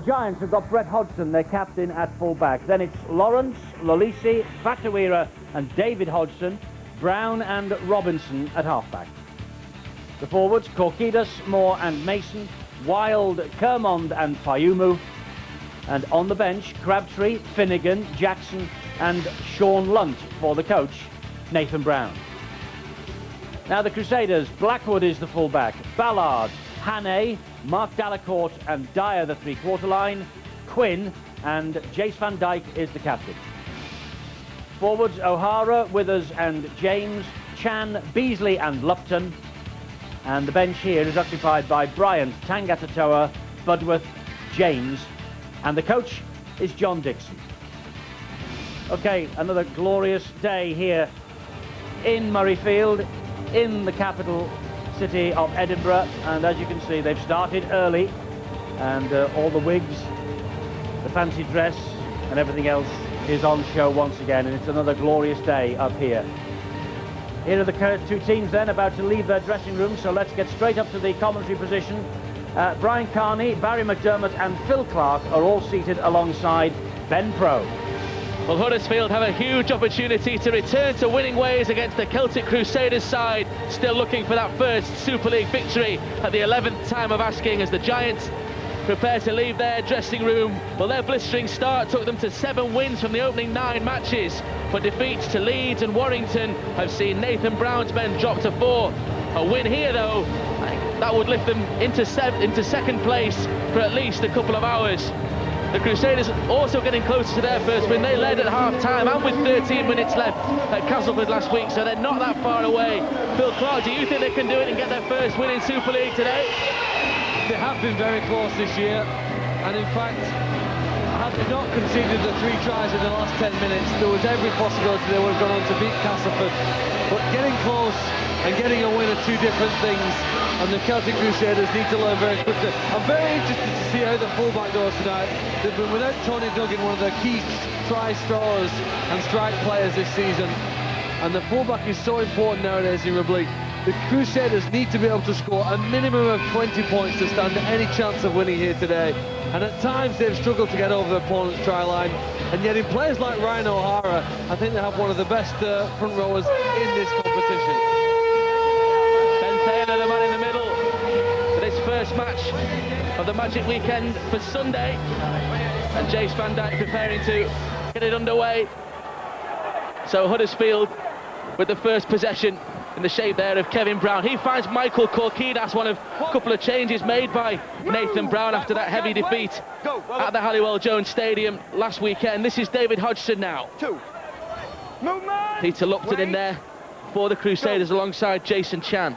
The Giants have got Brett Hodgson, their captain, at full-back. Then it's Lawrence, Lolisi, Fatawira and David Hodgson, Brown and Robinson at half-back. The forwards, Korkidas, Moore and Mason, Wild, Kermond and Fayumu. And on the bench, Crabtree, Finnegan, Jackson and Sean Lunt for the coach, Nathan Brown. Now the Crusaders, Blackwood is the full-back, Ballard, Hannay, Mark Delacourt and Dyer the three-quarter line, Quinn and Jace Van Dyke is the captain. Forwards, O'Hara, Withers and James, Chan, Beasley and Lupton. And the bench here is occupied by Bryant, Tangatatoa, Budworth, James, and the coach is John Dixon. Okay, another glorious day here in Murrayfield, in the capital city of Edinburgh, and as you can see, they've started early, and all the wigs, the fancy dress and everything else is on show once again, and it's another glorious day up here. Here are the two teams then about to leave their dressing room, so let's get straight up to the commentary position. Brian Carney, Barry McDermott and Phil Clark are all seated alongside Ben Pro. Well, Huddersfield have a huge opportunity to return to winning ways against the Celtic Crusaders side, still looking for that first Super League victory at the 11th time of asking, as the Giants prepare to leave their dressing room. Well, their blistering start took them to 7 wins from the opening 9 matches, but defeats to Leeds and Warrington have seen Nathan Brown's men drop to 4. A win here, though, that would lift them into second place for at least a couple of hours. The Crusaders also getting closer to their first win. They led at half-time and with 13 minutes left at Castleford last week, so they're not that far away. Phil Clark, do you think they can do it and get their first win in Super League today? They have been very close this year, and in fact, had they not conceded the 3 tries in the last 10 minutes, there was every possibility they would have gone on to beat Castleford. But getting close and getting a win are 2 different things, and the Celtic Crusaders need to learn very quickly. I'm very interested to see how the fullback goes tonight. They've been without Tony Duggan, one of their key try scorers and strike players this season, and the fullback is so important nowadays in Rugby League. The Crusaders need to be able to score a minimum of 20 points to stand any chance of winning here today, and at times they've struggled to get over their opponent's try line, and yet in players like Ryan O'Hara, I think they have one of the best front rowers in this competition. Ben Thayer, the man in the middle for this first match of the Magic Weekend for Sunday, and Jace Van Dyke preparing to get it underway. So Huddersfield with the first possession in the shape there of Kevin Brown. He finds Michael Korkidas, one of a couple of changes made by Nathan Brown after that heavy defeat at the Halliwell Jones Stadium last weekend. This is David Hodgson now. Peter Lupton in there for the Crusaders alongside Jason Chan.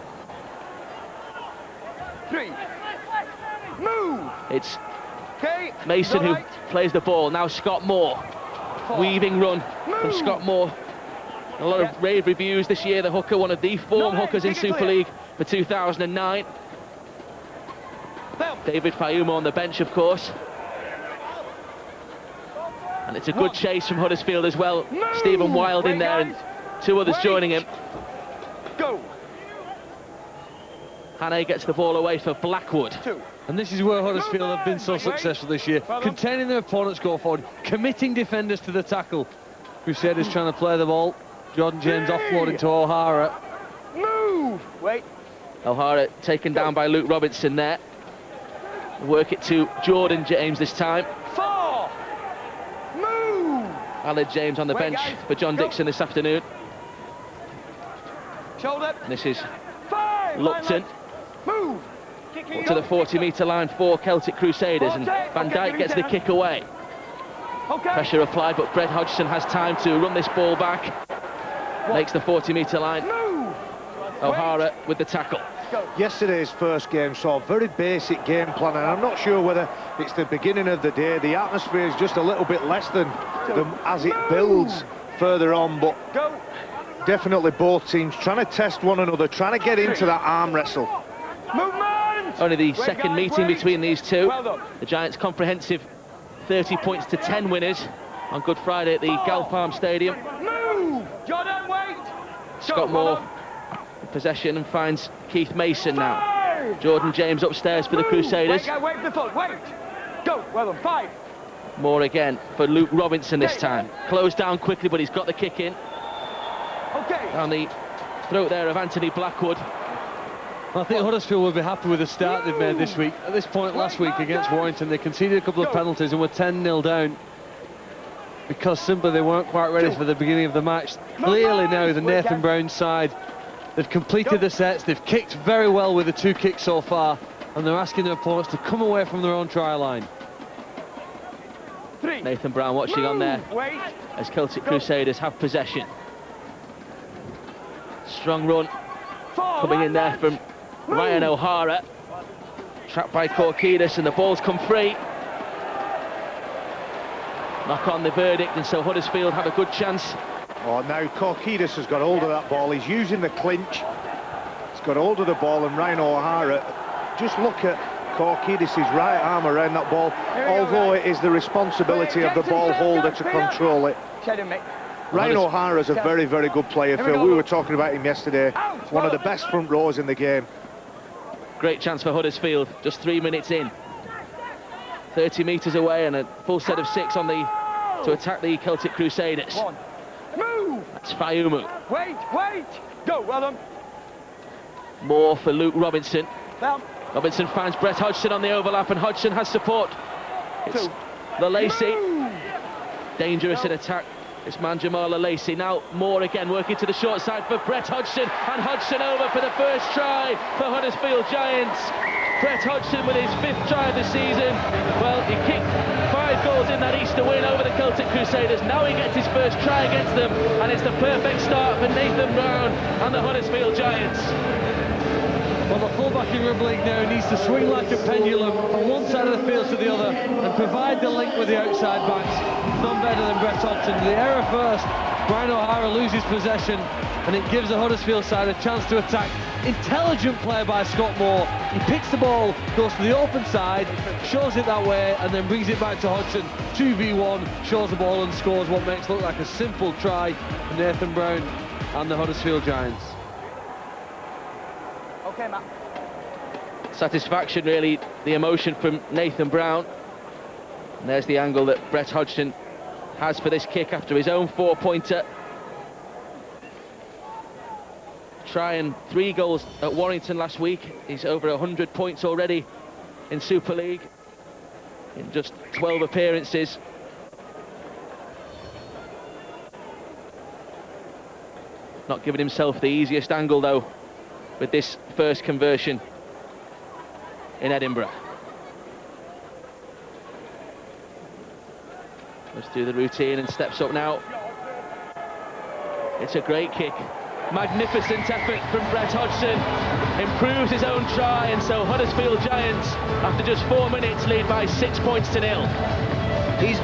3. Move. It's Mason who plays the ball. Now Scott Moore. Weaving run from Scott Moore. A lot of rave reviews this year. The hooker, one of the form hookers in Super League for 2009. David Fayumu on the bench, of course. And it's a good chase from Huddersfield as well. Stephen Wild in there and 2 others joining him. Go. Hannay gets the ball away for Blackwood. And this is where Huddersfield have been so successful this year, containing their opponents go forward, committing defenders to the tackle. Crusaders trying to play the ball. Jordan James offloading to O'Hara. Move. Wait. O'Hara taken down by Luke Robinson there. Work it to Jordan James this time. 4. Move. Aled James on the bench for John Dixon this afternoon. Shoulder. And this is 5. Lupton. Move. Up to the 40-metre line for Celtic Crusaders, and Van Dyke gets the kick away. Pressure applied, but Brett Hodgson has time to run this ball back. Makes the 40-metre line. O'Hara with the tackle. Yesterday's first game saw a very basic game plan, and I'm not sure whether it's the beginning of the day. The atmosphere is just a little bit less than as it builds further on, but definitely both teams trying to test one another, trying to get into that arm wrestle. Only the second meeting between these two. The Giants' comprehensive 30 points to 10 winners on Good Friday at the Galpalm Stadium. Scott Moore in possession and finds Keith Mason now. Jordan James upstairs for the Crusaders. Go. Well done. 5. More again for Luke Robinson this time. Closed down quickly, but he's got the kick in. Okay. Down the throat there of Anthony Blackwood. I think Huddersfield will be happy with the start they've made this week. At this point last week against Warrington, they conceded a couple of penalties and were 10-0 down because simply they weren't quite ready for the beginning of the match. Clearly now the Nathan Brown side, they've completed the sets, they've kicked very well with the 2 kicks so far, and they're asking their opponents to come away from their own try line. 3. Nathan Brown watching on there Wait. as Celtic Crusaders have possession. Strong run 4. coming in there from Ryan O'Hara. Trapped by Korkidas, and the ball's come free. Knock on the verdict, and so Huddersfield have a good chance. Oh, now Korkidas has got hold of that ball. He's using the clinch. He's got hold of the ball, and Ryan O'Hara, just look at Korkidas' right arm around that ball, although it is the responsibility of the ball holder to control it. Ryan O'Hara's a very, very good player, Phil. We were talking about him yesterday. One of the best front rows in the game. Great chance for Huddersfield, just 3 minutes in. 30 metres away and a full set of 6 on the to attack the Celtic Crusaders. 1. Move. That's Fayumu. Wait. Go. Well done. More for Luke Robinson. Down. Robinson finds Brett Hodgson on the overlap, and Hodgson has support. It's 2. Lacey. Move. Dangerous in attack. It's man Jamal Lacey. Now Moore again working to the short side for Brett Hodgson, and Hodgson over for the first try for Huddersfield Giants. Brett Hodgson with his 5th try of the season. Well, he kicked 5 goals in that Easter win over the Celtic Crusaders. Now he gets his first try against them, and it's the perfect start for Nathan Brown and the Huddersfield Giants. Well, the fullback in Rugby League now needs to swing like a pendulum from one side of the field to the other and provide the link with the outside backs. None better than Brett Hodgson. The error first, Brian O'Hara loses possession, and it gives the Huddersfield side a chance to attack. Intelligent play by Scott Moore. He picks the ball, goes to the open side, shows it that way, and then brings it back to Hodgson. 2v1, shows the ball and scores what makes look like a simple try for Nathan Brown and the Huddersfield Giants. Okay, Matt. Satisfaction, really, the emotion from Nathan Brown. And there's the angle that Brett Hodgson has for this kick after his own 4-pointer. Try and 3 goals at Warrington last week. He's over 100 points already in Super League in just 12 appearances. Not giving himself the easiest angle though with this first conversion in Edinburgh. Let's do the routine and steps up now. It's a great kick. Magnificent effort from Brett Hodgson. Improves his own try, and so Huddersfield Giants, after just 4 minutes, lead by 6 points to 0.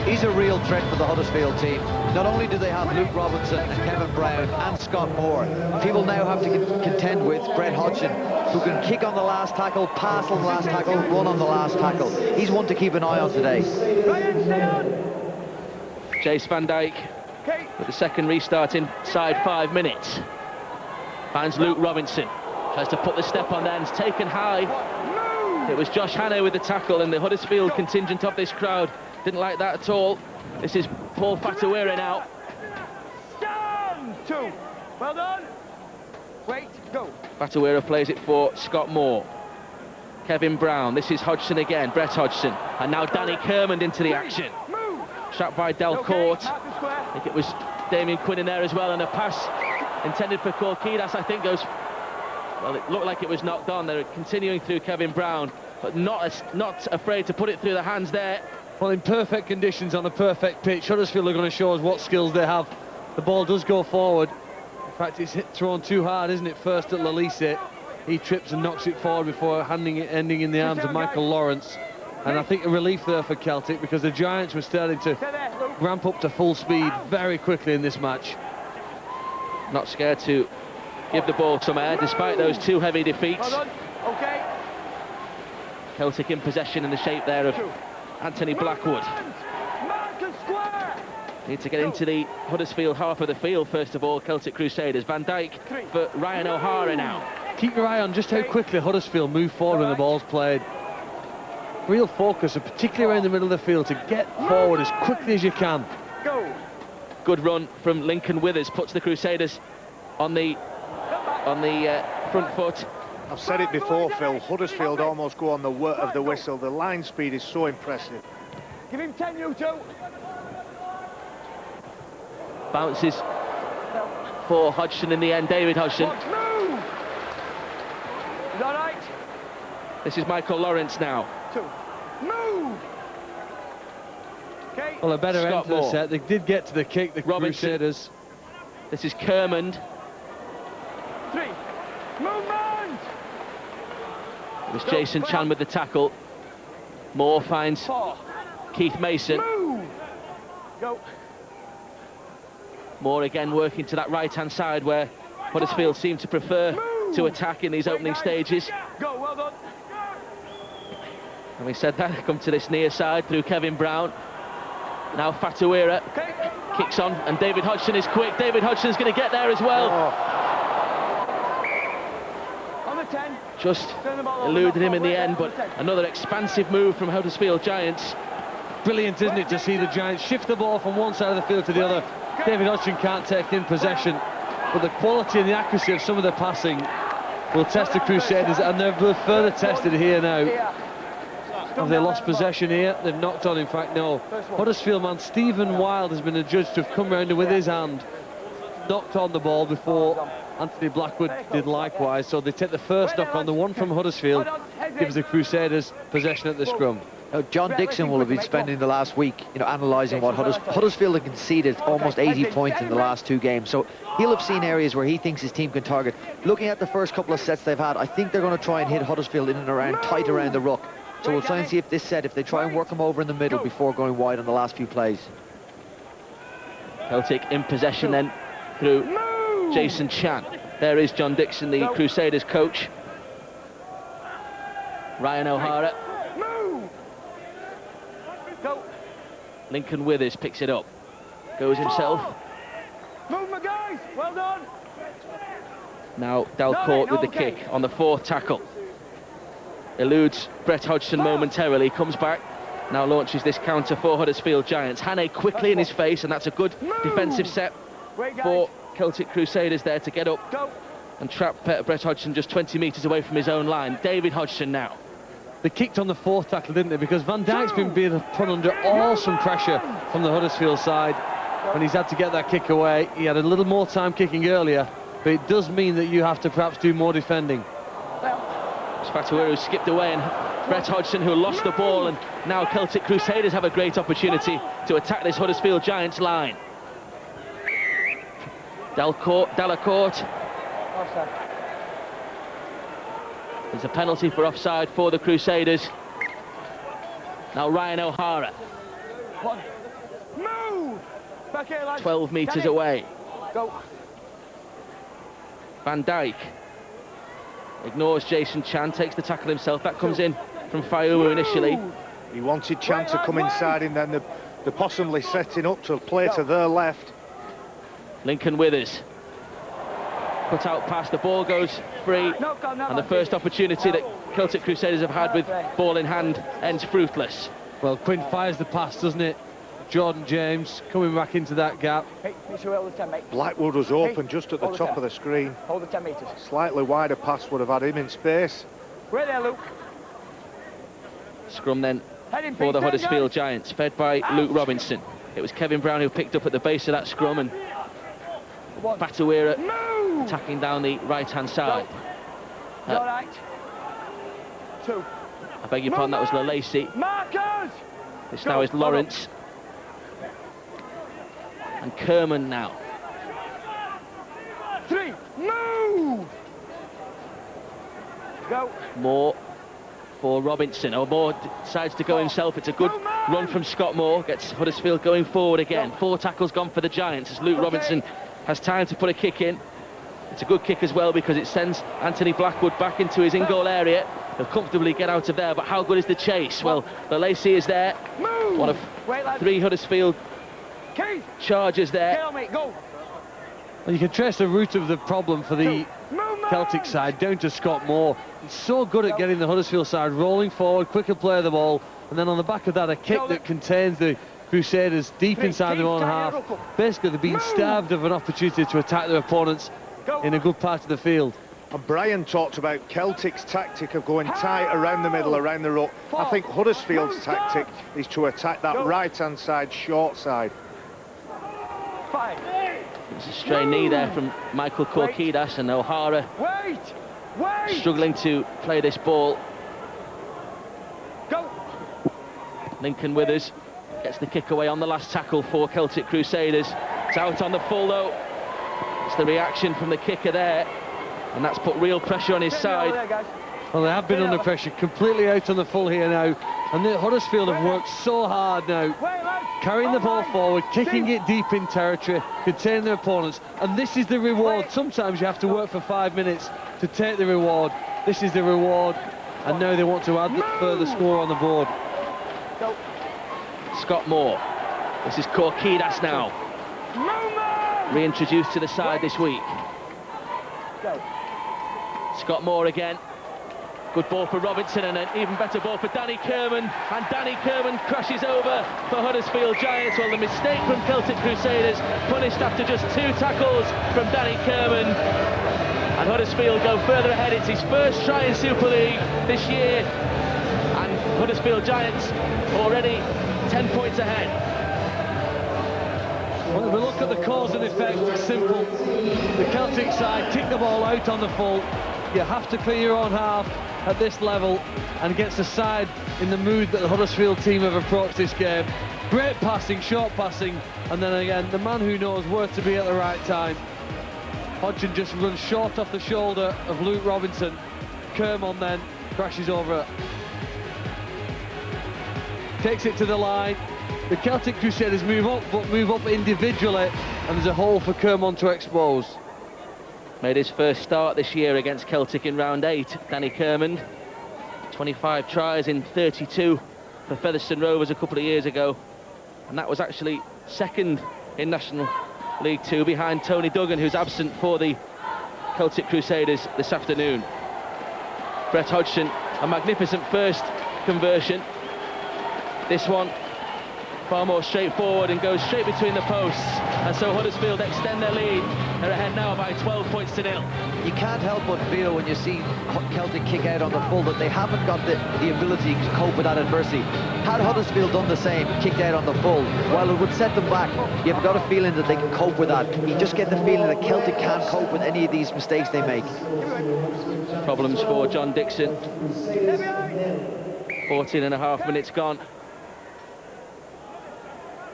He's a real threat for the Huddersfield team. Not only do they have Luke Robinson and Kevin Brown and Scott Moore, people now have to contend with Brett Hodgson, who can kick on the last tackle, pass on the last tackle, run on the last tackle. He's one to keep an eye on today. Jace Van Dijk with the second restart inside 5 minutes. Finds Luke Robinson. Tries to put the step on there and it's taken high. It was Josh Hannah with the tackle, and the Huddersfield contingent of this crowd didn't like that at all. This is Paul Fatawera now. Stand. 2. Well done. Wait. Go. Fatawera plays it for Scott Moore. Kevin Brown. This is Hodgson again. Brett Hodgson. And now Danny Kermond into the action. Move. Trapped by Del Court. I think it was Damien Quinn in there as well, and a pass intended for Korkidas, I think, goes... Well, it looked like it was knocked on. They're continuing through Kevin Brown, but not afraid to put it through the hands there. Well, in perfect conditions on a perfect pitch, Huddersfield are going to show us what skills they have. The ball does go forward. In fact, it's thrown too hard, isn't it? First at Lalice. He trips and knocks it forward before ending in the arms of Michael Lawrence. And I think a relief there for Celtic, because the Giants were starting to ramp up to full speed very quickly in this match. Not scared to give the ball some air, despite those 2 heavy defeats. Okay. Celtic in possession in the shape there of Anthony Blackwood. Need to get into the Huddersfield half of the field first of all, Celtic Crusaders. Van Dijk for Ryan O'Hara now. Keep your eye on just how quickly Huddersfield move forward when the ball's played. real focus, and particularly around the middle of the field, to get forward as quickly as you can. Go. Good run from Lincoln Withers, puts the Crusaders on the front foot. I've said it before, Phil, Huddersfield almost go on the word of the whistle. The line speed is so impressive. Give him 10, you two. Bounces for Hodgson in the end, David Hodgson. Move. Is that right? This is Michael Lawrence now. 2. Move. Okay. Well, a better Scott end to the Moore. set. They did get to the kick, the Robinson. Crusaders. This is Kermond. 3. Movement. It was Jason Chan with the tackle. Moore finds 4. Keith Mason. Move. Go. Moore again working to that right-hand side where Huddersfield seem to prefer to attack in these opening stages. Go, well done. And we said that, come to this near side through Kevin Brown. Now Fatuira Okay. kicks on, and David Hodgson is quick. David Hodgson's going to get there as well. On the 10. Just Turn the ball over, eluded not him in the forward, end, on but the 10. another expansive move from Huddersfield Giants. Brilliant, isn't it, to see the Giants shift the ball from one side of the field to the other. David Hodgson can't take in possession, but the quality and the accuracy of some of the passing will test the Crusaders, and they're further tested here now. Have they lost possession here? They've knocked on, in fact, no. Huddersfield man Stephen Wild has been adjudged to have come round and with his hand knocked on the ball before Anthony Blackwood did likewise. So they take the first knock on. The one from Huddersfield gives the Crusaders possession at the scrum. Now, John Dixon will have been spending the last week, analysing what Huddersfield have conceded almost 80 points in the last 2 games. So he'll have seen areas where he thinks his team can target. Looking at the first couple of sets they've had, I think they're going to try and hit Huddersfield in and around, tight around the ruck. So we'll try and see if this set, if they try and work them over in the middle before going wide on the last few plays. Celtic in possession then through Jason Chan. There is John Dixon, the Crusaders coach. Ryan O'Hara. Go. Lincoln Withers picks it up. Goes himself. Movement, guys. Well done. Now Dalcourt with the kick on the 4th tackle. Eludes Brett Hodgson momentarily, comes back. Now launches this counter for Huddersfield Giants. Hannay quickly in his face, and that's a good defensive set for Celtic Crusaders there to get up and trap Brett Hodgson just 20 metres away from his own line. David Hodgson now. They kicked on the 4th tackle, didn't they? Because Van Dijk's been being put under awesome pressure from the Huddersfield side when he's had to get that kick away. He had a little more time kicking earlier, but it does mean that you have to perhaps do more defending. Fatuira who skipped away, and Brett Hodgson who lost the ball, and now Celtic Crusaders have a great opportunity to attack this Huddersfield Giants line. Delacourt. There's a penalty for offside for the Crusaders. Now Ryan O'Hara. Move. Back here, lads. 12 metres away. Go. Van Dijk ignores Jason Chan, takes the tackle himself. That comes in from Fayulu initially. He wanted Chan to come inside him, then they're possibly setting up to play to their left. Lincoln Withers. Put out pass, the ball goes free, and the first opportunity that Celtic Crusaders have had with ball in hand ends fruitless. Well, Quinn fires the pass, doesn't it? Jordan James coming back into that gap. Hey, make sure you hold the 10, mate. Blackwood was open just at the top of the screen. Hold the 10 metres. Slightly wider pass would have had him in space. Right there, Luke. Scrum then Heading for the feet, Huddersfield guys. Giants, fed by Luke Robinson. It was Kevin Brown who picked up at the base of that scrum, and Fatuira attacking down the right-hand side. All right. 2. I beg your pardon, that was Lalacy. Markers. This now is Lawrence. And Kerman now. 3. Move. Go. Moore for Robinson. Moore decides to go himself. It's a good run from Scott Moore. Gets Huddersfield going forward again. 4 tackles gone for the Giants as Luke Robinson has time to put a kick in. It's a good kick as well because it sends Anthony Blackwood back into his in-goal area. He'll comfortably get out of there, but how good is the chase? Well, Lalacy is there. One of 3 Huddersfield charges there. Go. And you can trace the root of the problem for the Celtic side, down to Scott Moore. He's so good at getting the Huddersfield side rolling forward, quicker play the ball, and then on the back of that, a kick that contains the Crusaders deep inside their own half. Basically, they're being starved of an opportunity to attack their opponents in a good part of the field. And Brian talked about Celtic's tactic of going tight around the middle, around the ruck. I think Huddersfield's tactic is to attack that right-hand side, short side. It's a stray knee there from Michael Korkidas, and O'Hara struggling to play this ball. Lincoln Withers gets the kick away on the last tackle for Celtic Crusaders. It's out on the full though. It's the reaction from the kicker there, and that's put real pressure on his side. Well, they have been under pressure, completely out on the full here now, and the Huddersfield have worked so hard now, carrying the ball forward, kicking it deep in territory, containing their opponents, and this is the reward. Sometimes you have to work for 5 minutes to take the reward. This is the reward, and now they want to add further score on the board. Scott Moore. This is Korkidas now. Reintroduced to the side this week. Scott Moore again. Good ball for Robinson, and an even better ball for Danny Kerman. And Danny Kerman crashes over for Huddersfield Giants. Well, the mistake from Celtic Crusaders punished after just 2 tackles from Danny Kerman. And Huddersfield go further ahead. It's his first try in Super League this year. And Huddersfield Giants already 10 points ahead. When we look at the cause and effect, it's simple. The Celtic side kick the ball out on the full. You have to clear your own half at this level, and gets the side in the mood that the Huddersfield team have approached this game. Great passing, short passing, and then again, the man who knows where to be at the right time. Hodgson just runs short off the shoulder of Luke Robinson. Kermon then crashes over it. Takes it to the line. The Celtic Crusaders move up, but move up individually, and there's a hole for Kermon to expose. Made his first start this year against Celtic in round 8, Danny Kerman. 25 tries in 32 for Featherstone Rovers a couple of years ago, and that was actually second in National League 2 behind Tony Duggan, who's absent for the Celtic Crusaders this afternoon. Brett Hodgson, a magnificent first conversion. This one far more straightforward and goes straight between the posts, and so Huddersfield extend their lead. They're ahead now by 12 points to 0. You can't help but feel when you see Celtic kick out on the full that they haven't got the ability to cope with that adversity. Had Huddersfield done the same, kicked out on the full, while it would set them back, you've got a feeling that they can cope with that. You just get the feeling that Celtic can't cope with any of these mistakes they make. Problems for John Dixon. 14.5 minutes gone.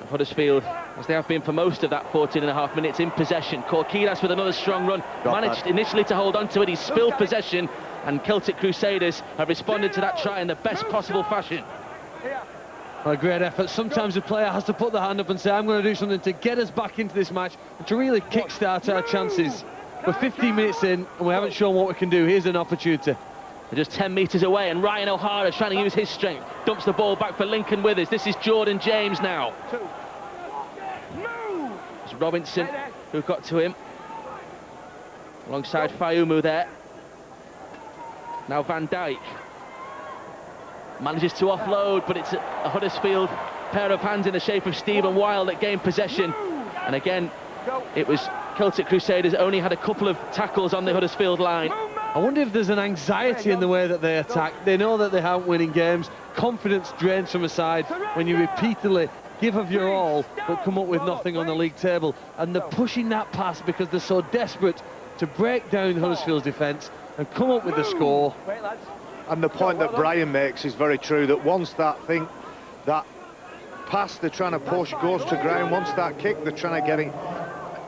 Huddersfield, as they have been for most of that 14.5 minutes, in possession. Korkidas with another strong run. Managed initially to hold on to it. He spilled possession, and Celtic Crusaders have responded to that try in the best possible fashion. A great effort. Sometimes a player has to put the hand up and say, I'm going to do something to get us back into this match and to really kickstart our chances. We're 15 minutes in and we haven't shown what we can do. Here's an opportunity. They're just 10 metres away, and Ryan O'Hara trying to use his strength. Dumps the ball back for Lincoln Withers. This is Jordan James now. It's Robinson who got to him. Alongside Fayumu there. Now Van Dijk. Manages to offload, but it's a Huddersfield pair of hands in the shape of Stephen Wild that gained possession. And again, it was Celtic Crusaders only had a couple of tackles on the Huddersfield line. I wonder if there's an anxiety in the way that they attack. They know that they aren't winning games. Confidence drains from a side when you repeatedly give of your all but come up with nothing on the league table. And they're pushing that pass because they're so desperate to break down Huddersfield's defence and come up with the score. And the point that Brian makes is very true, that once that pass they're trying to push goes to ground, once that kick they're trying to get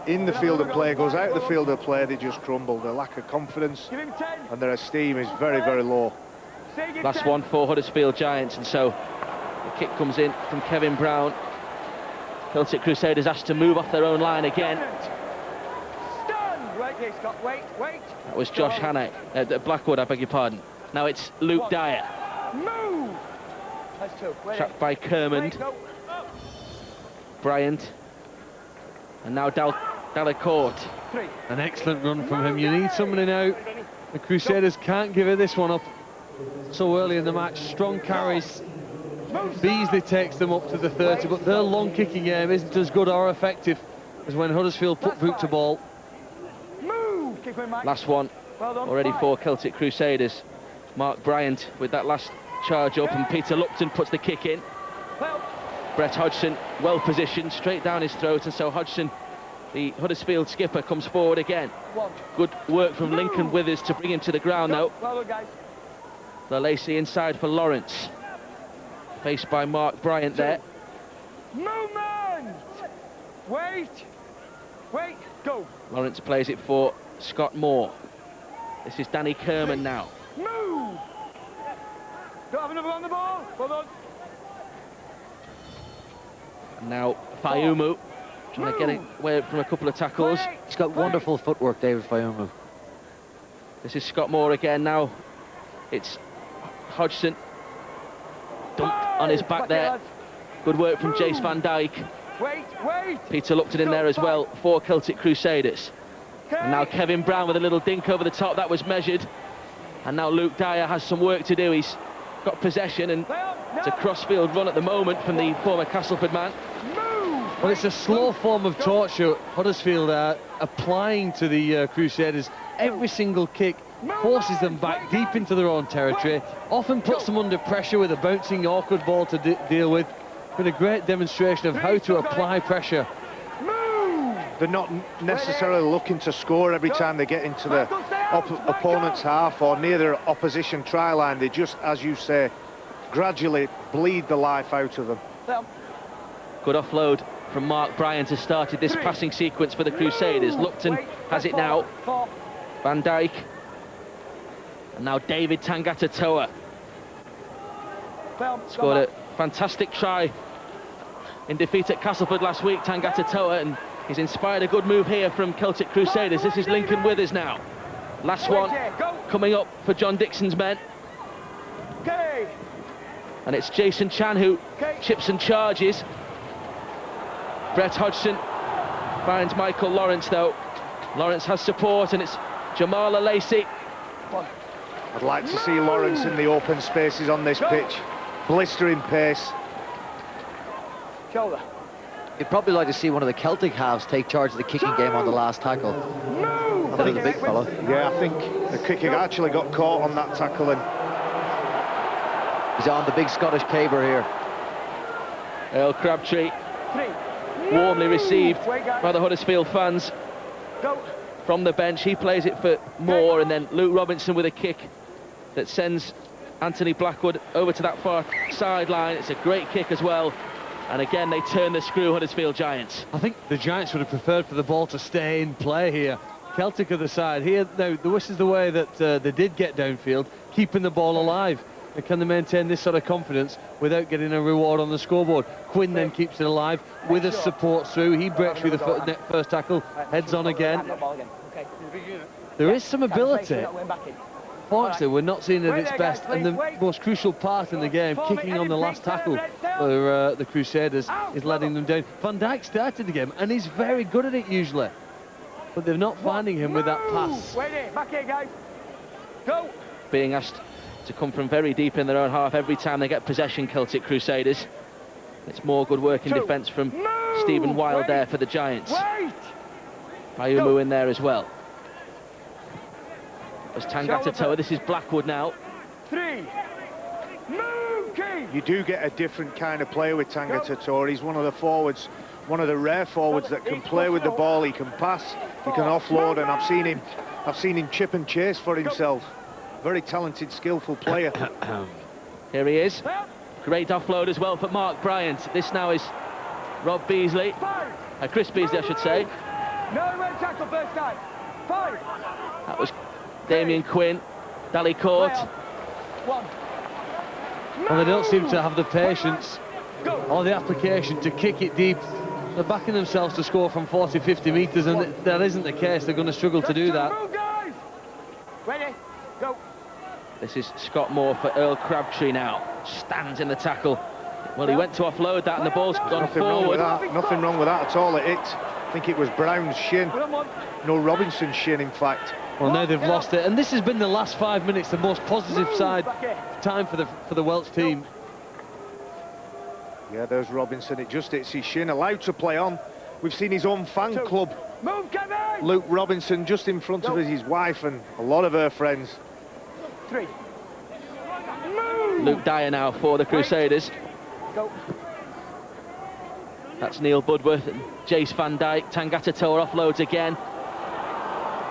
in the field of play goes out of the field of play, they just crumble. Their lack of confidence and their esteem is very, very low. Last one for Huddersfield Giants, and so the kick comes in from Kevin Brown. Celtic Crusaders asked to move off their own line again. That was Josh Hannay, Blackwood, I beg your pardon. Now it's Luke Dyer. Trapped by Kermond. Bryant. And now Dal Delacourt. An excellent run from him. You need somebody now. The Crusaders can't give it this one up so early in the match. Strong carries. Beasley takes them up to the 30, but their long kicking game isn't as good or effective as when Huddersfield put boot to ball. Last one already for Celtic Crusaders. Mark Bryant with that last charge up, and Peter Lupton puts the kick in. Brett Hodgson well positioned, straight down his throat, and so Hodgson, the Huddersfield skipper, comes forward again. Good work from Lincoln Withers to bring him to the ground though. Lacey inside for Lawrence, faced by Mark Bryant there. Movement! Wait! Wait, go! Lawrence plays it for Scott Moore. This is Danny Kerman now. Move! Don't have another on the ball. Well done. And now Fayumu trying to get away from a couple of tackles. He's got wonderful footwork, David Fayumu. This is Scott Moore again now. It's Hodgson. Dumped on his back there. Good work from Jace Van Dijk. Wait! Peter Lupton in there as well for Celtic Crusaders. And now Kevin Brown with a little dink over the top. That was measured. And now Luke Dyer has some work to do. He's got possession, and it's a crossfield run at the moment from the former Castleford man. Well, it's a slow form of torture Huddersfield are applying to the Crusaders. Every single kick forces them back deep into their own territory, often puts them under pressure with a bouncing, awkward ball to deal with. Been a great demonstration of how to apply pressure. They're not necessarily looking to score every time they get into the opponent's half or near their opposition try line. They just, as you say, gradually bleed the life out of them. Good offload from Mark Bryant has started this passing sequence for the Crusaders. Lupton has it now. Van Dijk. And now David Tangata Toa. Scored a fantastic try in defeat at Castleford last week, Tangata Toa, and he's inspired a good move here from Celtic Crusaders. This is Lincoln Withers now. Last one coming up for John Dixon's men. And it's Jason Chan who chips and charges. Brett Hodgson finds Michael Lawrence though. Lawrence has support, and it's Jamala Lacey. I'd like to see Lawrence in the open spaces on this pitch. Blistering pace. Shoulder. You'd probably like to see one of the Celtic halves take charge of the kicking game on the last tackle. Move! That was a big fellow. Yeah, I think the kicker actually got caught on that tackle, and he's on the big Scottish caber here. Earl Crabtree warmly received by the Huddersfield fans. From the bench, he plays it for Moore, and then Luke Robinson with a kick that sends Anthony Blackwood over to that far sideline. It's a great kick as well. And again, they turn the screw, Huddersfield Giants. I think the Giants would have preferred for the ball to stay in play here. Celtic are the side here. Now, this is the way that they did get downfield, keeping the ball alive. And can they maintain this sort of confidence without getting a reward on the scoreboard? Quinn then keeps it alive with a support through. He breaks through the first tackle, heads on again. There is some ability. Fortunately, we're not seeing it at its best, and the most crucial part in the game, kicking on the last tackle for the Crusaders, is letting them down. Van Dijk started the game, and he's very good at it usually, but they're not finding him with that pass. Back here, guys. Go. Being asked to come from very deep in their own half every time they get possession, Celtic Crusaders. It's more good work in defence from Stephen Wild there for the Giants. Fayumu in there as well. As Tangata Toa, this is Blackwood now. you do get a different kind of player with Tangata Toa. He's one of the forwards, one of the rare forwards that can play with the ball. He can pass, he can offload, and I've seen him chip and chase for himself. Very talented, skillful player. Here he is. Great offload as well for Mark Bryant. This now is Rob Beasley. Chris Beasley, I should say. No, he went tackle first time. 5. That was Damien Quinn. Delacourt. And they don't seem to have the patience or the application to kick it deep. They're backing themselves to score from 40, 50 metres, and that isn't the case. They're going to struggle to do that. Ready, go. This is Scott Moore for Earl Crabtree now. Stands in the tackle. Well, he went to offload that and the ball's gone Nothing wrong with forward. that. Nothing wrong with that at all. It hit, I think it was Brown's shin. No, Robinson's shin, in fact. Well, now they've lost it, and this has been the last 5 minutes, the most positive time for the Welsh team. Yeah, there's Robinson. It just hits his shin. Allowed to play on. We've seen his own fan club, Luke Robinson, just in front of his wife and a lot of her friends. Luke Dyer now for the Crusaders. That's Neil Budworth and Jace Van Dijk. Tangata Toa offloads again.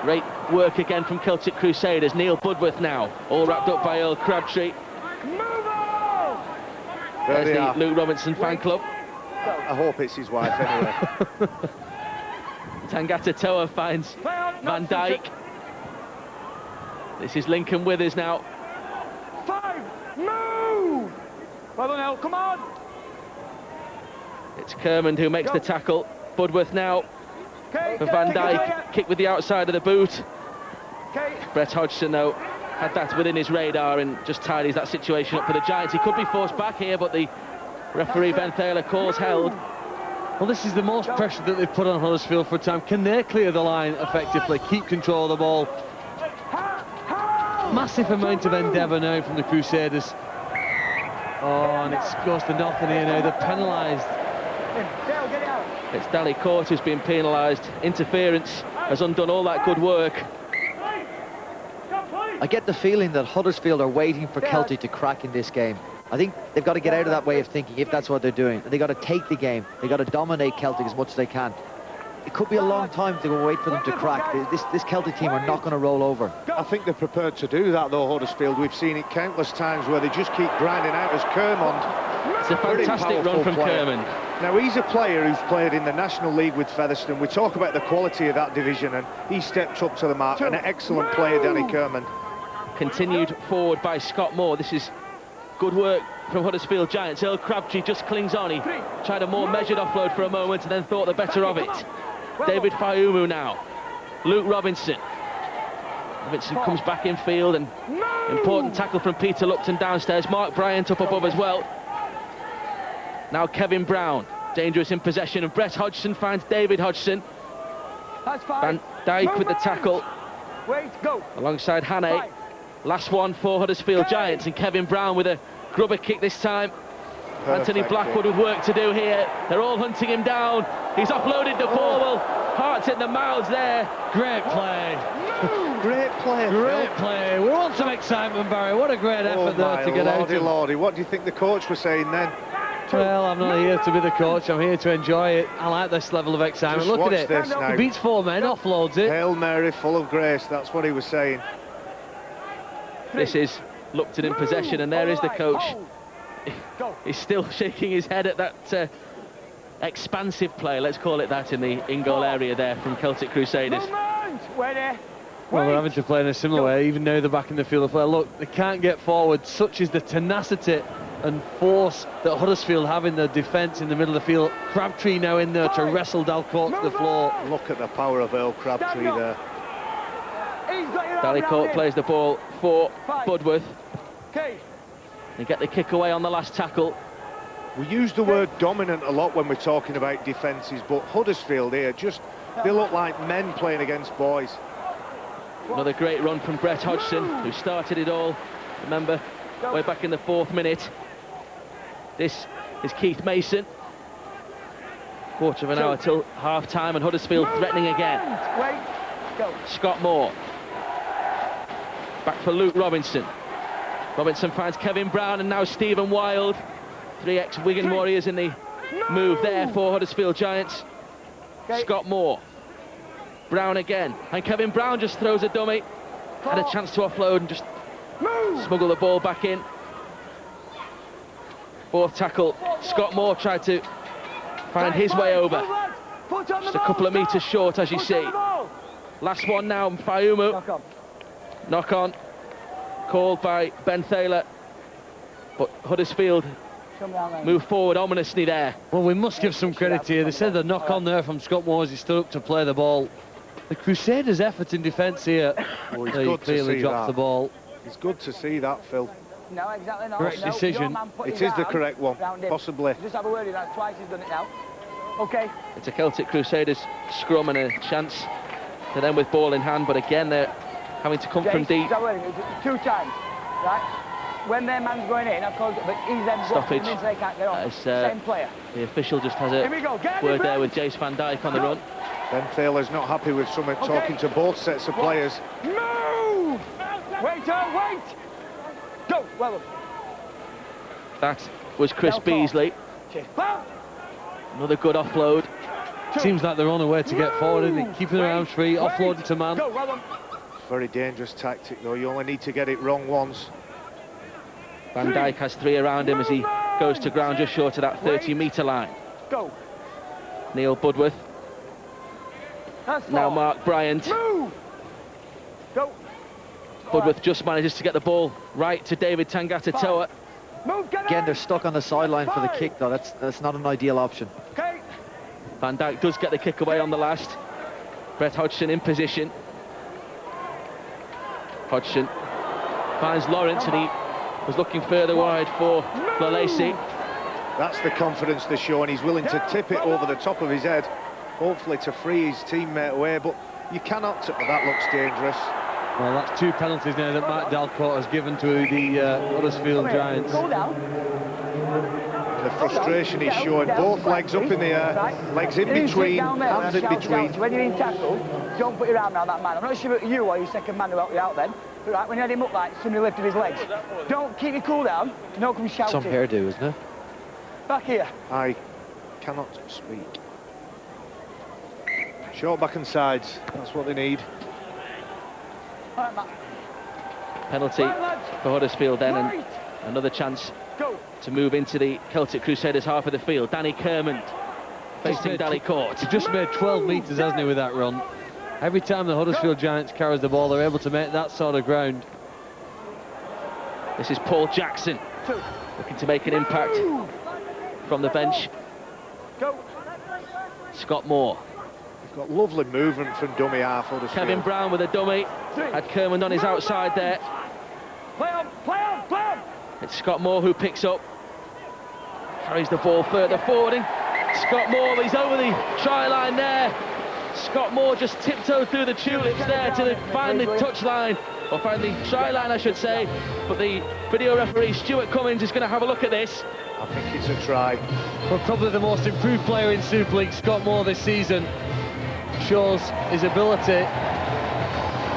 Great work again from Celtic Crusaders. Neil Budworth now, all wrapped up by Earl Crabtree. There's the Luke Robinson fan club. I hope it's his wife anyway. Tangata Toa finds Van Dijk. This is Lincoln Withers now. Move! Well done, El, come on! It's Kermond who makes the tackle. Budworth now for Van Dijk. Kick with the outside of the boot. Brett Hodgson, though, had that within his radar and just tidies that situation up for the Giants. He could be forced back here, but the referee Ben Thaler calls held. Well, this is the most pressure that they've put on Huddersfield for a time. Can they clear the line effectively, keep control of the ball? Massive amount of endeavour now from the Crusaders. Oh, and it goes to nothing here now. They're penalised. It's Dally Court who's been penalised. Interference has undone all that good work. I get the feeling that Huddersfield are waiting for Celtic to crack in this game. I think they've got to get out of that way of thinking if that's what they're doing. They've got to take the game. They've got to dominate Celtic as much as they can. It could be a long time to wait for them to crack. This Celtic team are not going to roll over. I think they're prepared to do that, though, Huddersfield. We've seen it countless times where they just keep grinding out as Kermond. It's a fantastic run from Kermond. Now, he's a player who's played in the National League with Featherstone. We talk about the quality of that division, and he stepped up to the mark. An excellent player, Danny Kermond. Continued forward by Scott Moore. This is good work from Huddersfield Giants. Earl Crabtree just clings on. He tried a more measured offload for a moment and then thought the better of it. David Fayumu now. Luke Robinson. Robinson comes back in field, and important tackle from Peter Lupton downstairs. Mark Bryant up above as well. Now Kevin Brown, dangerous in possession, and Brett Hodgson finds David Hodgson. Van Dijk with the tackle. Alongside Hannay. Last one for Huddersfield Giants, and Kevin Brown with a grubber kick this time. Anthony Blackwood with work to do here. They're all hunting him down. He's offloaded the ball. Well, hearts in the mouths there. Great play. Great play. Great play. We want some excitement, Barry. What a great effort there to get out. Lordy, what do you think the coach was saying then? Well, I'm not here to be the coach. I'm here to enjoy it. I like this level of excitement. Just Look at this it. now. He beats four men, offloads it. Hail Mary, full of grace. That's what he was saying. This is Lupton in possession, and there is the coach. He's still shaking his head at that expansive play, let's call it that, in the in-goal area there from Celtic Crusaders. Well, they're having to play in a similar way, even now they're back in the field of play. Look, they can't get forward. Such is the tenacity and force that Huddersfield have in their defence in the middle of the field. Crabtree now in there to wrestle Dalcourt to the floor. Look at the power of Earl Crabtree there. Dalcourt plays the ball for Budworth. They get the kick away on the last tackle. We use the word dominant a lot when we're talking about defences, but Huddersfield here, they look like men playing against boys. Another great run from Brett Hodgson, who started it all, remember, way back in the 4th minute. This is Keith Mason. Quarter of an hour till half-time, and Huddersfield threatening again. Scott Moore. Back for Luke Robinson. Robinson finds Kevin Brown, and now Stephen Wild. 3 ex-Wigan Warriors in the move there for Huddersfield Giants. Scott Moore. Brown again, and Kevin Brown just throws a dummy. Had a chance to offload and just smuggle the ball back in. 4th tackle. Scott Moore tried to find his way over. Just a couple of metres short, as you see. Last one now, Fayumu. Knock on. Called by Ben Thaler. But Huddersfield move forward ominously there. Well, we must give some credit here. They said the knock on there from Scott Moore as he stood up to play the ball. The Crusaders' effort in defence here. Oh, he's he good clearly to see dropped that. the ball. It's good to see that, Phil. No, exactly not. Correct No, decision. your man put It his is the arm correct one, round him. possibly. Just have a word with that. Twice he's done it now. Okay. It's a Celtic Crusaders scrum and a chance to them with ball in hand, but again they're having to come from Jace, deep. just have a word with him. 2 times, right? When their man's going in, of course, but he's then blocking Stoppage. them in so they can't get on. Same player. The official just has Here we go. a Get word it, there Ben. with Jace Van Dijk on the run. Ben Taylor's not happy with Summit talking to both sets of players. Move! Wait, wait! Go! Well done. That was Chris Well called. Beasley. Cheers. Bam! Another good offload. Seems like they're on the way to get forward, isn't it? Keeping their arms free, offloading to man. Go, well done. Very dangerous tactic, though. You only need to get it wrong once. Van Dijk has 3 around him as he goes to ground just short of that 30-metre line. Go. Neil Budworth, That's now 4. Mark Bryant. Move! Go. Budworth just manages to get the ball right to David Tangata Toa. Move, get Again, on. they're stuck on the sideline for the kick, though. That's not an ideal option. Okay. Van Dijk does get the kick away on the last. Brett Hodgson in position. Hodgson finds Lawrence and he was looking further wide for Lalacy. That's the confidence they're showing. He's willing to tip it over the top of his head, hopefully to free his teammate away, but you cannot. That looks dangerous. Well, that's 2 penalties now that Matt Dalcourt has given to the Huddersfield Giants. Go down. The frustration he's showing, both legs up in the air, legs in between, hands in between. When you're in tackle, don't put your arm around that man. I'm not sure about you or your second man who helped you out then. But right, when you had him up like somebody lifted his legs, don't keep your cool down. No, come shouting. Some hairdo, isn't it? Back here. I cannot speak. Short back and sides, that's what they need. All right, Matt. Penalty Right, lads. for Huddersfield then, and Right. another chance Go. to move into the Celtic Crusaders half of the field. Danny Kermond facing Dally Court. He just made 12 metres, hasn't he, with that run? Every time the Huddersfield Giants carries the ball, they're able to make that sort of ground. This is Paul Jackson looking to make an impact from the bench. Go. Scott Moore. He's got lovely movement from dummy half Huddersfield. Kevin Brown with a dummy. Had Kermond on his outside there. Play on, play on, play on. It's Scott Moore who picks up. Carries the ball further forward. Scott Moore, he's over the try line there. Scott Moore just tiptoed through the tulips there to find the touch line, or find the try line, I should say. But the video referee, Stuart Cummins, is going to have a look at this. I think it's a try. Well, probably the most improved player in Super League, Scott Moore, this season, shows his ability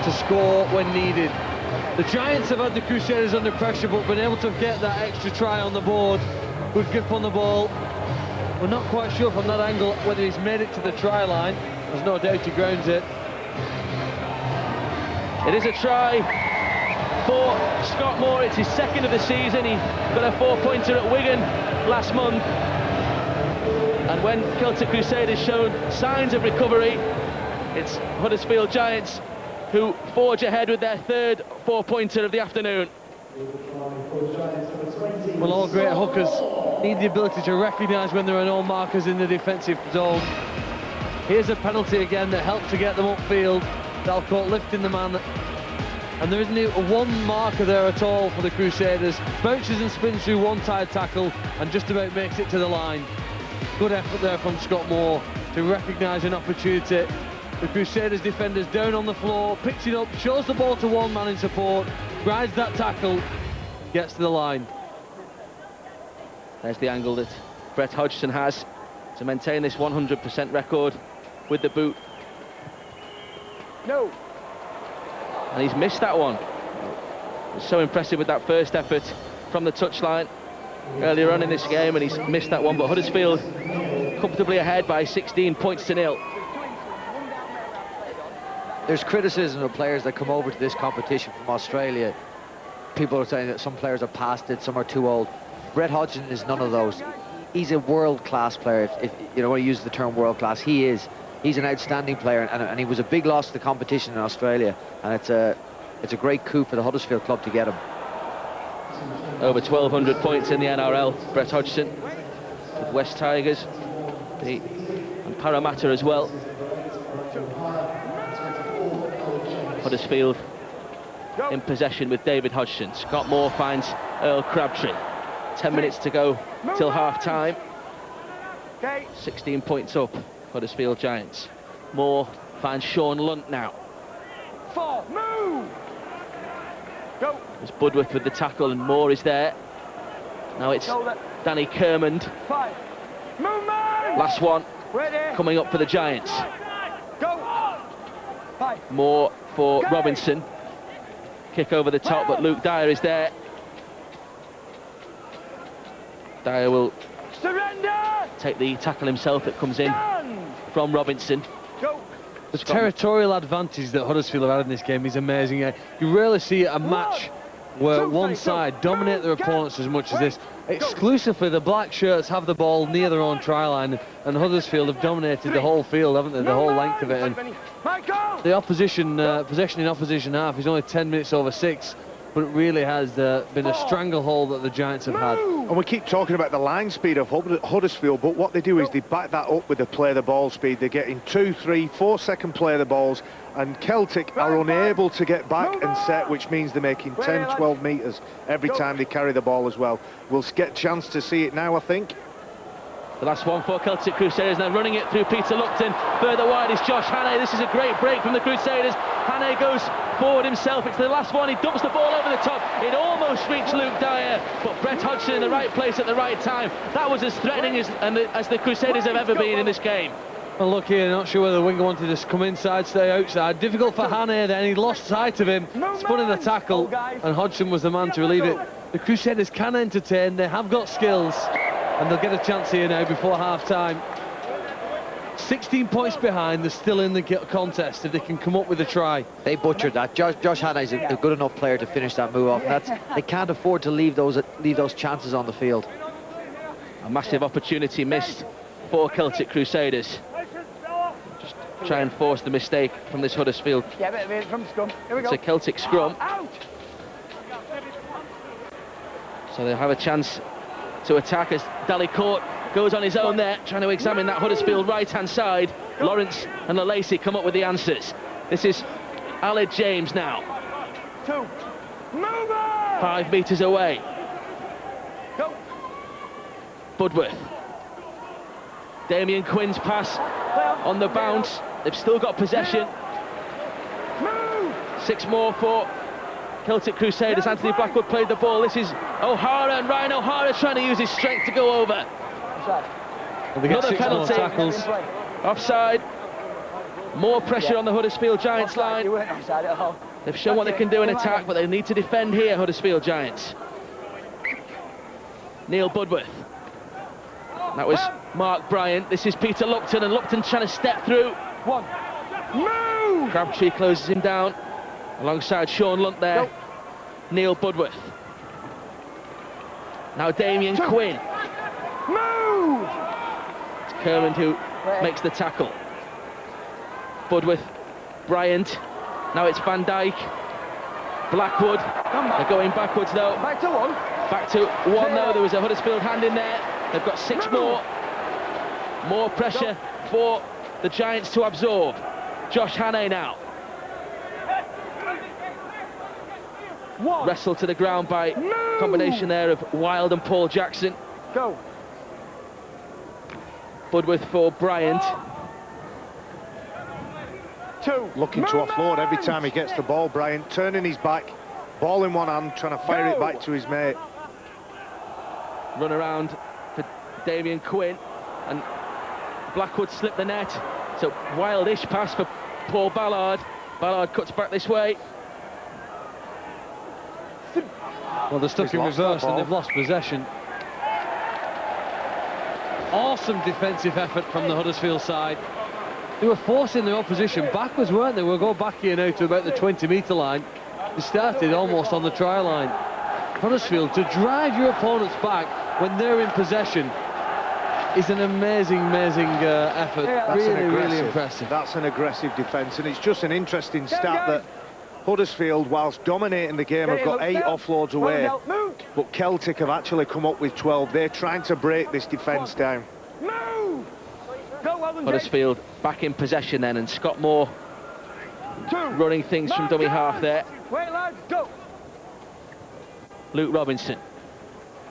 to score when needed. The Giants have had the Crusaders under pressure, but been able to get that extra try on the board. Good grip on the ball. We're not quite sure from that angle whether he's made it to the try line. There's no doubt he grounds it. It is a try for Scott Moore. It's his second of the season. He got a 4-pointer at Wigan last month. And when Celtic Crusaders showed signs of recovery, it's Huddersfield Giants who forge ahead with their third 4-pointer of the afternoon. Well, all great hookers need the ability to recognise when there are no markers in the defensive zone. Here's a penalty again that helped to get them upfield. Dalcourt lifting the man, and there isn't one marker there at all for the Crusaders. Bounces and spins through one tight tackle and just about makes it to the line. Good effort there from Scott Moore to recognise an opportunity. The Crusaders defenders down on the floor, picks it up, shows the ball to one man in support, rides that tackle, gets to the line. There's the angle that Brett Hodgson has to maintain this 100% record with the boot. No. And he's missed that one. Was so impressive with that first effort from the touchline earlier on in this game, and he's missed that one. But Huddersfield comfortably ahead by 16 points to nil. There's criticism of players that come over to this competition from Australia. People are saying that some players are past it, some are too old. Brett Hodgson is none of those. He's a world-class player. If you know, when I use the term world-class, he is. He's an outstanding player, and he was a big loss to the competition in Australia. And it's a great coup for the Huddersfield club to get him. Over 1,200 points in the NRL, Brett Hodgson with West Tigers and Parramatta as well. Huddersfield in possession with David Hodgson. Scott Moore finds Earl Crabtree. 10 minutes to go till half-time. 16 points up, Huddersfield Giants. Moore finds Sean Lunt now. 4, move! Go! There's Budworth with the tackle, and Moore is there. Now it's Danny Kermond. 5, move, man! Last one coming up for the Giants. Go! 5. Moore for Robinson. Kick over the top, but Luke Dyer is there. Dyer will take the tackle himself that comes in from Robinson. The territorial advantage that Huddersfield have had in this game is amazing. You rarely see a match where one side dominate their opponents as much as this. Exclusively, the black shirts have the ball near their own try line, and Huddersfield have dominated the whole field, haven't they? The whole length of it. And the opposition possession in opposition half is only 10 minutes over 6. But it really has been a stranglehold that the Giants have had. And we keep talking about the line speed of Huddersfield, but what they do is they back that up with the play the ball speed. They're getting 2, 3, 4 second play the balls, and Celtic are unable to get back and set, which means they're making 10, 12 metres every time they carry the ball as well. We'll get a chance to see it now, I think. The last one for Celtic Crusaders, now running it through Peter Lupton. Further wide is Josh Hannay. This is a great break from the Crusaders. Hannay goes forward himself. It's the last one. He dumps the ball over the top. It almost reached Luke Dyer, but Brett Hodgson in the right place at the right time. That was as threatening as the Crusaders have ever been in this game. Well, look here, not sure whether the winger wanted to come inside, stay outside. Difficult for Hannay then. He lost sight of him, spun in the tackle, and Hodgson was the man to relieve it. The Crusaders can entertain. They have got skills, and they'll get a chance here now before half-time. 16 points behind, they're still in the contest if they can come up with a try. They butchered that. Josh Hannay's a good enough player to finish that move off. They can't afford to leave those chances on the field. A massive opportunity missed for Celtic Crusaders. Just try and force the mistake from this Huddersfield. From scrum. Here we go. It's a Celtic scrum. So they'll have a chance to attack as Dalicourt goes on his own there, trying to examine that Huddersfield right-hand side. Lawrence and Lacey come up with the answers. This is Aled James now. 2, move 5 metres away. Go. Budworth. Damien Quinn's pass on the bounce. They've still got possession. 6 more for Celtic Crusaders. Anthony Blackwood played the ball. This is O'Hara, and Ryan O'Hara trying to use his strength to go over. Another penalty. Offside. More pressure on the Huddersfield Giants line. They've shown what they can do in attack, but they need to defend here, Huddersfield Giants. Neil Budworth. That was Mark Bryant. This is Peter Lupton, and Lupton trying to step through. 1, move! Crabtree closes him down alongside Sean Lunt there. Go. Neil Budworth. Now Damien Quinn. Move! It's Kermond who makes the tackle. Budworth, Bryant. Now it's Van Dijk. Blackwood. They're going backwards though. Back to 1. Back to 1 though. There was a Huddersfield hand in there. They've got 6 more. More pressure for the Giants to absorb. Josh Hannay now. Wrestled to the ground by combination there of Wild and Paul Jackson. Go. Budworth for Bryant. 2. Looking to offload every time he gets the ball, Bryant, turning his back, ball in one hand, trying to fire it back to his mate. Run around for Damien Quinn, and Blackwood slipped the net. So wildish pass for Paul Ballard. Ballard cuts back this way. Well, they're stuck in reverse and they've lost possession. Awesome defensive effort from the Huddersfield side. They were forcing their opposition backwards, weren't they? We'll go back here now to about the 20-metre line. They started almost on the try line. Huddersfield, to drive your opponents back when they're in possession is an amazing effort. Really impressive. That's an aggressive defence, and it's just an interesting stat that Huddersfield, whilst dominating the game, have got 8 offloads away, but Celtic have actually come up with 12. They're trying to break this defence down. Huddersfield back in possession then, and Scott Moore running things from dummy half there. Luke Robinson.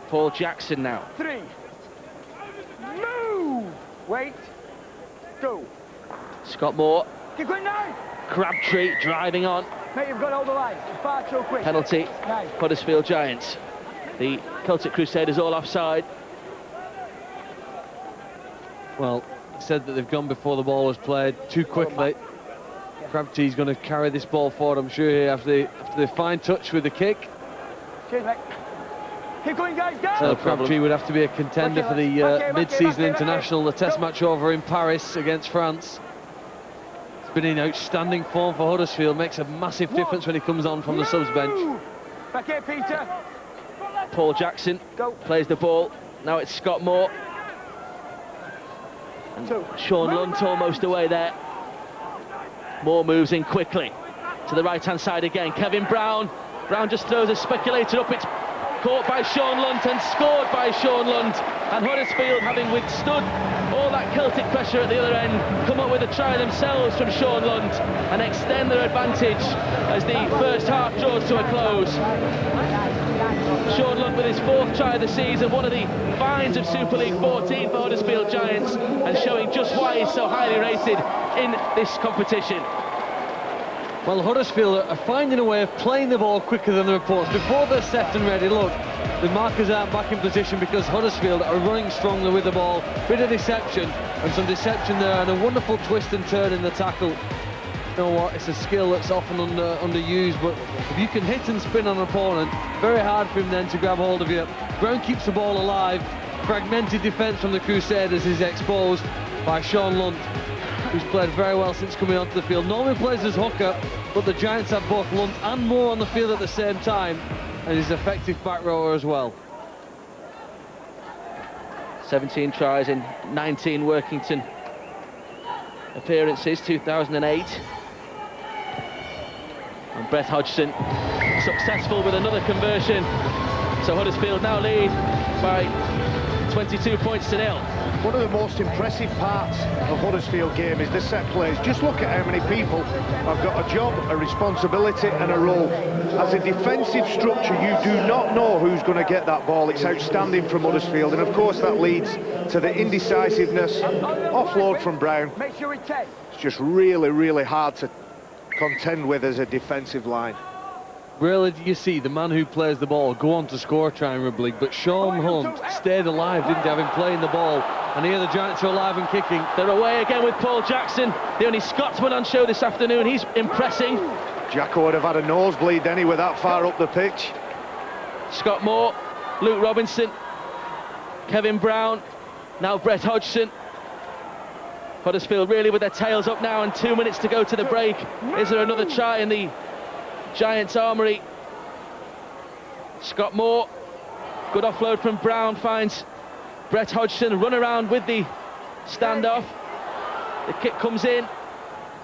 Paul Jackson now. 3. Move! Wait. Go. Scott Moore. Keep going now. Crabtree driving on. Mate, you've got all the lines. You're far too quick. Penalty. Nice. Huddersfield Giants. The Celtic Crusaders all offside. Well, said that they've gone before the ball was played too quickly. Crabtree's going to carry this ball forward, I'm sure, here after the fine touch with the kick. Cheers, mate. Keep going, guys, go! So Crabtree would have to be a contender for the mid-season international, the test match over in Paris against France. It's been in outstanding form for Huddersfield, makes a massive difference when he comes on from the subs bench. Back here, Peter. Paul Jackson plays the ball. Now it's Scott Moore. And Sean Lunt almost away there. Moore moves in quickly to the right-hand side again. Kevin Brown. Brown just throws a speculator up. It's caught by Sean Lunt and scored by Sean Lunt. And Huddersfield, having withstood all that Celtic pressure at the other end, come up with a try themselves from Sean Lunt and extend their advantage as the first half draws to a close. Sean Lunt with his 4th try of the season, one of the finds of Super League 14 for Huddersfield Giants, and showing just why he's so highly rated in this competition. Well, Huddersfield are finding a way of playing the ball quicker than their opponents. Before they're set and ready, look, the markers aren't back in position because Huddersfield are running strongly with the ball. Bit of deception, and some deception there, and a wonderful twist and turn in the tackle. You know what, it's a skill that's often underused, but if you can hit and spin on an opponent, very hard for him then to grab hold of you. Brown keeps the ball alive. Fragmented defence from the Crusaders is exposed by Sean Lunt, who's played very well since coming onto the field. Normally plays as hooker, but the Giants have both Lunt and Moore on the field at the same time, and he's an effective back rower as well. 17 tries in 19 Workington appearances, 2008. And Brett Hodgson successful with another conversion. So Huddersfield now lead by 22 points to 0. One of the most impressive parts of Huddersfield game is the set plays. Just look at how many people have got a job, a responsibility and a role. As a defensive structure, you do not know who's going to get that ball. It's outstanding from Huddersfield, and of course that leads to the indecisiveness. Offload from Brown. It's just really, really hard to contend with as a defensive line. Rarely do you see the man who plays the ball go on to score a try in rugby league, but Sean Hunt stayed alive, didn't have him playing the ball, and here the Giants are alive and kicking. They're away again with Paul Jackson, the only Scotsman on show this afternoon. He's impressing. Jacko would have had a nosebleed then, he were that far up the pitch. Scott Moore, Luke Robinson, Kevin Brown, now Brett Hodgson. Huddersfield really with their tails up now, and 2 minutes to go to the break. Is there another try in the Giants' armoury? Scott Moore, good offload from Brown, finds Brett Hodgson, run around with the standoff. The kick comes in,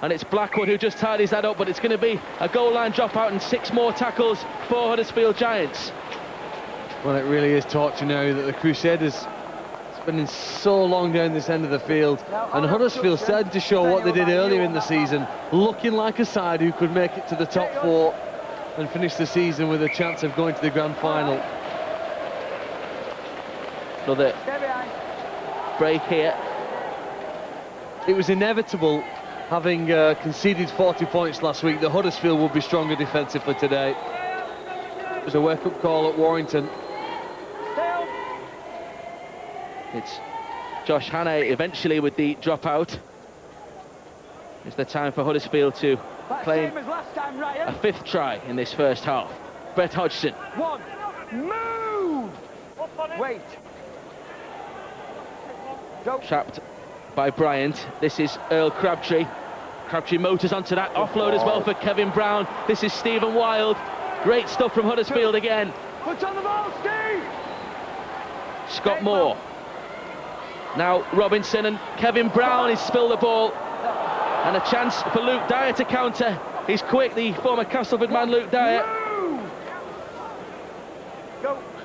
and it's Blackwood who just tidies that up, but it's going to be a goal line dropout and 6 more tackles for Huddersfield Giants. Well, it really is torture now that the Crusaders spending so long down this end of the field, and Huddersfield started to show what they did earlier in the season, looking like a side who could make it to the top 4 and finish the season with a chance of going to the grand final. Another break here. It was inevitable, having conceded 40 points last week, that Huddersfield would be stronger defensively today. It was a wake-up call at Warrington. It's Josh Hannay eventually with the dropout. It's the time for Huddersfield to claim a 5th try in this first half. Brett Hodgson. Move! Wait. Trapped by Bryant. This is Earl Crabtree. Crabtree motors onto that offload as well for Kevin Brown. This is Stephen Wild. Great stuff from Huddersfield again. Put on the ball, Steve! Scott Moore. Now Robinson, and Kevin Brown has spilled the ball. And a chance for Luke Dyer to counter. He's quick, the former Castleford man, Luke Dyer.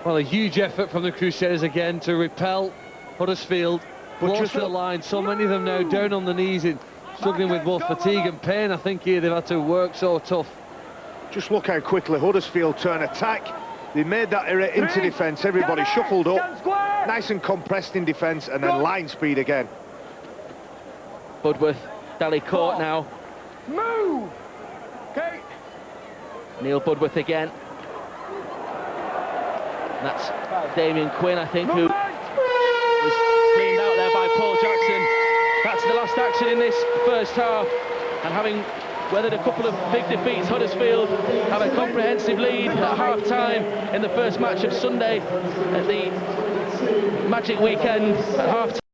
Well, a huge effort from the Crusaders again to repel Huddersfield. Close to the line, so many of them now down on the knees, struggling with both fatigue and pain. I think here they've had to work so tough. Just look how quickly Huddersfield turn attack They made that into defence, everybody shuffled up, nice and compressed in defence, and then line speed again. Budworth, Daly caught now. Move! Okay. Neil Budworth again. And that's Damien Quinn, I think, who was cleaned out there by Paul Jackson. That's the last action in this first half. And having weathered a couple of big defeats, Huddersfield have a comprehensive lead at half-time in the first match of Sunday at the Magic Weekend at half-time.